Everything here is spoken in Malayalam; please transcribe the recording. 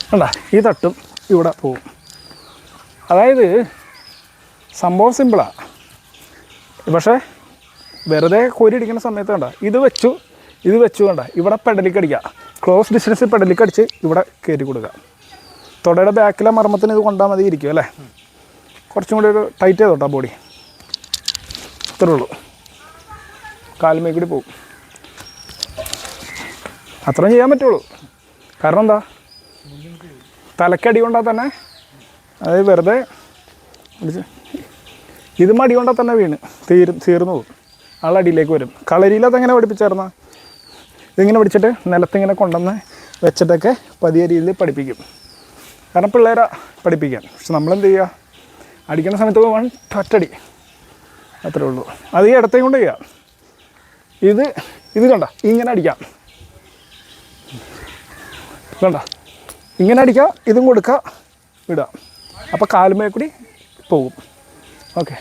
കണ്ടാ ഈ തട്ടും ഇവിടെ പോവും. അതായത് സംഭവം സിമ്പിളാണ്, പക്ഷേ വെറുതെ കോരി അടിക്കുന്ന സമയത്ത് കണ്ട ഇത് വെച്ചു കണ്ട ഇവിടെ പെഡലിക്ക് അടിക്കുക, ക്ലോസ് ഡിസ്റ്റൻസ് പെഡലിക്ക് അടിച്ച് ഇവിടെ കയറ്റി കൊടുക്കുക. തുടയുടെ ബാക്കിലെ മർമ്മത്തിന് ഇത് കൊണ്ടാൽ മതി ഇരിക്കും അല്ലേ. കുറച്ചും കൂടി ഒരു ടൈറ്റ് ചെയ്തോട്ടാ ബോഡി, ഇത്രേ ഉള്ളൂ. കാലുമേ കൂടി പോവും, അത്രയും ചെയ്യാൻ പറ്റുള്ളൂ. കാരണം എന്താ, തലക്കടി കൊണ്ടാൽ തന്നെ, അതായത് വെറുതെ ഇത് മടി കൊണ്ടാൽ തന്നെ വീണ് തീർന്നു പോകും, ആളടിയിലേക്ക് വരും. കളരിയിൽ അതെങ്ങനെ പഠിപ്പിച്ചായിരുന്ന, ഇതിങ്ങനെ പിടിച്ചിട്ട് നിലത്തിങ്ങനെ കൊണ്ടുവന്ന് വെച്ചിട്ടൊക്കെ പതിയ രീതിയിൽ പഠിപ്പിക്കും. കാരണം പിള്ളേരെ പഠിപ്പിക്കാൻ. പക്ഷെ നമ്മളെന്ത് ചെയ്യുക, അടിക്കുന്ന സമയത്ത് ഒറ്റടി, അത്രേ ഉള്ളൂ. അത് ഈ ഇടത്തേയും കൊണ്ട് ചെയ്യുക. ഇത് കണ്ട ഇങ്ങനെ അടിക്കാം, കണ്ട ഇങ്ങനെ അടിക്കുക, ഇതും കൊടുക്കുക, വിടുക. അപ്പോൾ കാലുമേ കൂടി പോകും. ഓക്കെ.